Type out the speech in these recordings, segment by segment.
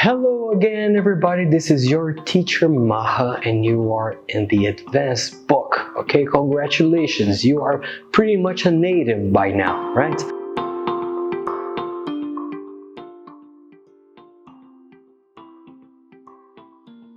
Hello again, everybody. This is your teacher Maha, and you are in the advanced book. Okay, congratulations. You are pretty much a native by now, right?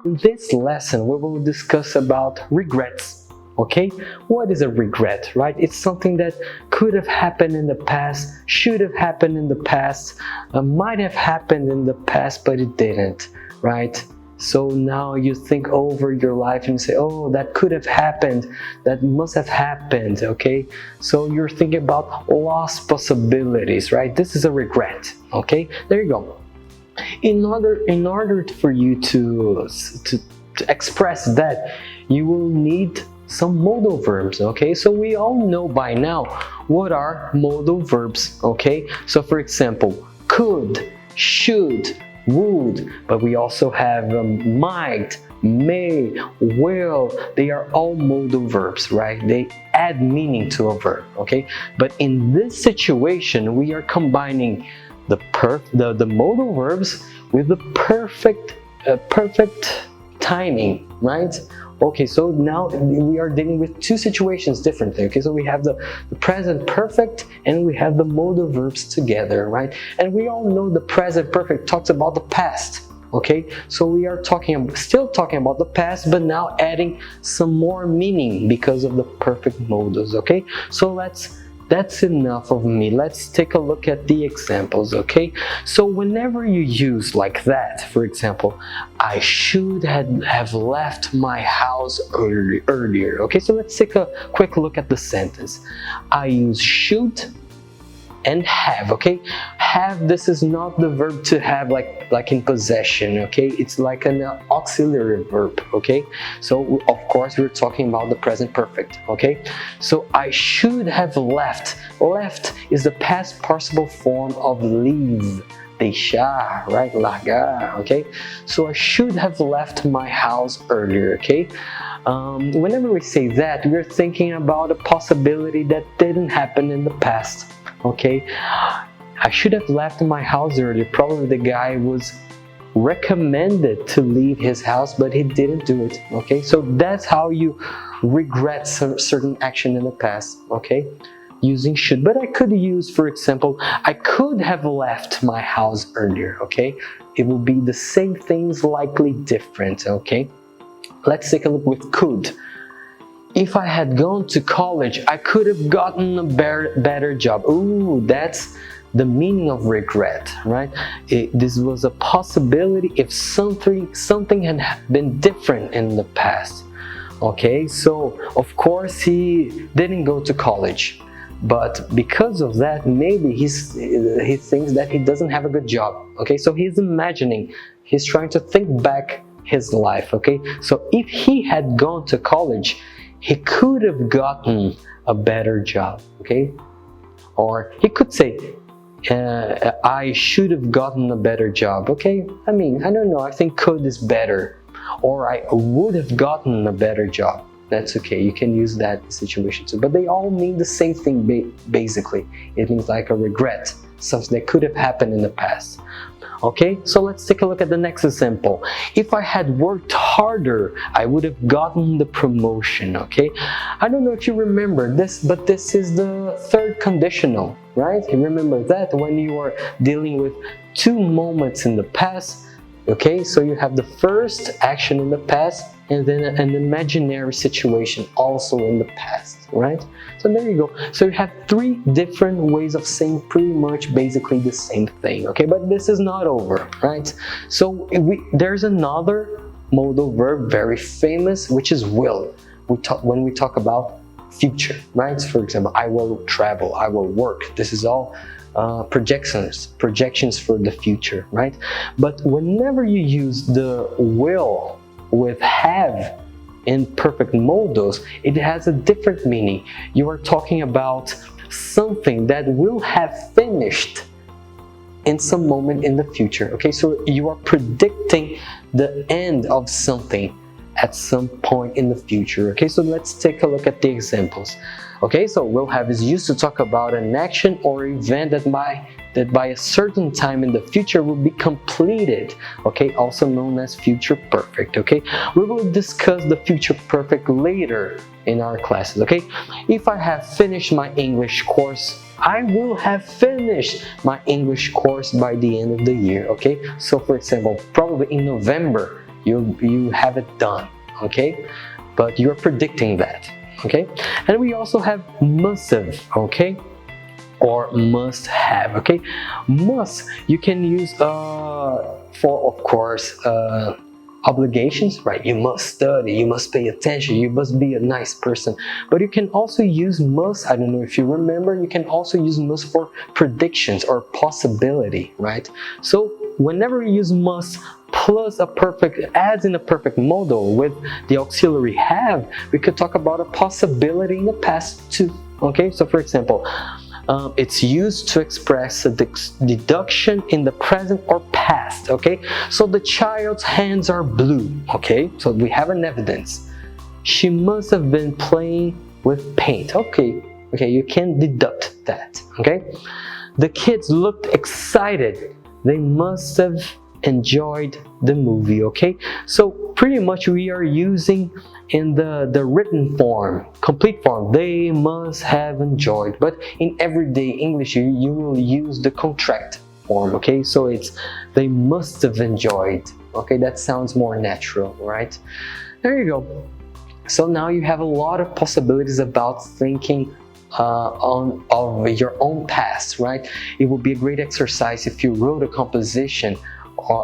In this lesson, we will discuss about regrets. Okay, what is a regret, right? It's something that could have happened in the past, should have happened in the past, might have happened in the past, but it didn't, right? So now you think over your life and say, oh, that could have happened, that must have happened, okay? So you're thinking about lost possibilities, right? This is a regret, okay? There you go. In order for you to express that, you will need some modal verbs, okay? So we all know by now what are modal verbs, okay? So for example, could, should, would, but we also have might, may, will. They are all modal verbs, right? They add meaning to a verb, okay? But in this situation, we are combining the modal verbs with the perfect timing, right? Okay, so now we are dealing with two situations differently. Okay, so we have the present perfect and we have the modal verbs together, right? And we all know the present perfect talks about the past. Okay, so we are still talking about the past, but now adding some more meaning because of the perfect modals. Okay, so that's enough of me. Let's take a look at the examples, okay? So whenever you use like that, for example, I should have left my house earlier. Okay, so let's take a quick look at the sentence. I use should and have, okay? Have, this is not the verb to have like in possession, okay? It's like an auxiliary verb, okay? So of course we're talking about the present perfect, okay? So I should have left. Left is the past participle form of leave. Deixar, right? Largar, okay? So I should have left my house earlier, okay? Whenever we say that, we're thinking about a possibility that didn't happen in the past. Okay, I should have left my house earlier. Probably the guy was recommended to leave his house, but he didn't do it. Okay, so that's how you regret certain action in the past. Okay, using should. But I could use, for example, I could have left my house earlier. Okay, it will be the same things, likely different. Okay, let's take a look with could. If I had gone to college, I could have gotten a better job. Ooh, that's the meaning of regret, right? This was a possibility if something had been different in the past. Okay, so of course he didn't go to college, but because of that, maybe he thinks that he doesn't have a good job. Okay, so he's imagining, he's trying to think back his life. Okay, so if he had gone to college, he could have gotten a better job, okay? Or he could say, I should have gotten a better job, okay? I mean, I don't know, I think could is better. Or I would have gotten a better job. That's okay, you can use that situation too. But they all mean the same thing, basically. It means like a regret, something that could have happened in the past. Okay, so let's take a look at the next example. If I had worked harder, I would have gotten the promotion. Okay, I don't know if you remember this, but this is the third conditional, right? You remember that when you are dealing with two moments in the past. Okay, so you have the first action in the past and then an imaginary situation also in the past, right? So there you go. So you have three different ways of saying pretty much basically the same thing, okay? But this is not over, right? So there's another modal verb, very famous, which is will. When we talk about future, right? For example, I will travel, I will work. This is all projections for the future, right? But whenever you use the will with have in perfect modals, it has a different meaning. You are talking about something that will have finished in some moment in the future. Okay, so you are predicting the end of something at some point in the future. Okay, so let's take a look at the examples. Okay, so will have is used to talk about an action or event that by a certain time in the future will be completed. Okay, also known as future perfect. Okay, we will discuss the future perfect later in our classes. Okay, if I have finished my English course, I will have finished my English course by the end of the year. Okay, so for example, probably in November you have it done. Okay, but you're predicting that. Okay, and we also have must have. Okay, or must have. Okay, must you can use for, of course, obligations, right? You must study, you must pay attention, you must be a nice person. But you can also use must, I don't know if you remember, you can also use must for predictions or possibility, right? So whenever you use must plus a perfect, as in a perfect modal with the auxiliary have, we could talk about a possibility in the past too. Okay, so for example, it's used to express a deduction in the present or past. Okay, so the child's hands are blue. Okay, so we have an evidence. She must have been playing with paint. Okay, you can deduct that. Okay, the kids looked excited. They must have enjoyed the movie. Okay, so pretty much we are using in the written form, complete form, they must have enjoyed. But in everyday English you will use the contract form. Okay, so it's they must have enjoyed. Okay, that sounds more natural, right? There you go. So now you have a lot of possibilities about thinking of your own past, right? It would be a great exercise if you wrote a composition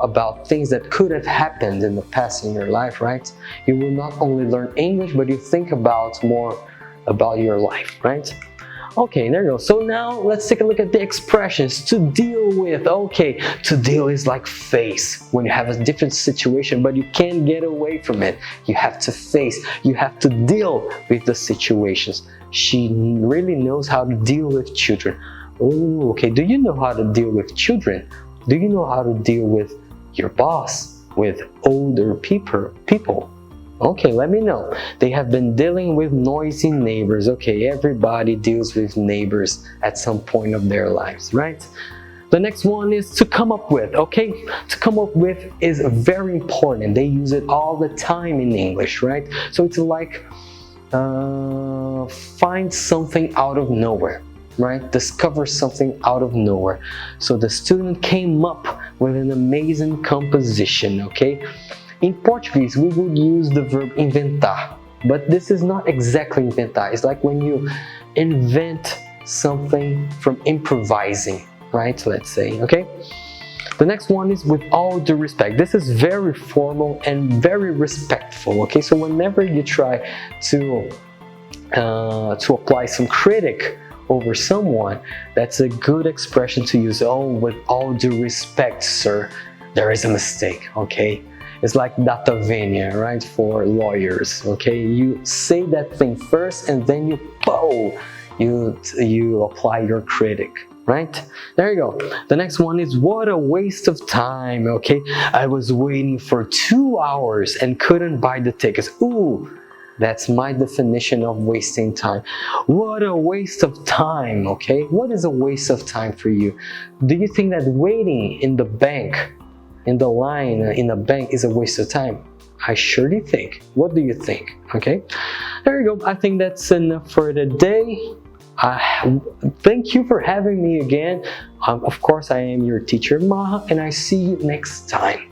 about things that could have happened in the past in your life, right? You will not only learn English, but you think about more about your life, right? Okay, there you go. So now let's take a look at the expressions to deal with. Okay, to deal is like face, when you have a different situation, but you can't get away from it. You have to face, you have to deal with the situations. She really knows how to deal with children. Oh, okay, do you know how to deal with children? Do you know how to deal with your boss, with older people? Okay, let me know. They have been dealing with noisy neighbors. Okay, everybody deals with neighbors at some point of their lives, right? The next one is to come up with. Okay, to come up with is very important. They use it all the time in English, right? So it's like find something out of nowhere. Right? Discover something out of nowhere. So the student came up with an amazing composition. Okay, in Portuguese we would use the verb inventar, but this is not exactly inventar. It's like when you invent something from improvising, right? Let's say. Okay, the next one is with all due respect. This is very formal and very respectful. Okay, so whenever you try to apply some critic over someone, that's a good expression to use. Oh, with all due respect, sir, there is a mistake. Okay, it's like data venia, right, for lawyers. Okay, you say that thing first and then you apply your critic, right? There you go. The next one is what a waste of time. Okay, I was waiting for 2 hours and couldn't buy the tickets. Ooh, that's my definition of wasting time. What a waste of time. Okay, what is a waste of time for you? Do you think that waiting in the bank, in the line in a bank, is a waste of time? I surely think. What do you think? Okay, there you go. I think that's enough for today. Thank you for having me again. Of course, I am your teacher, Maha, and I see you next time.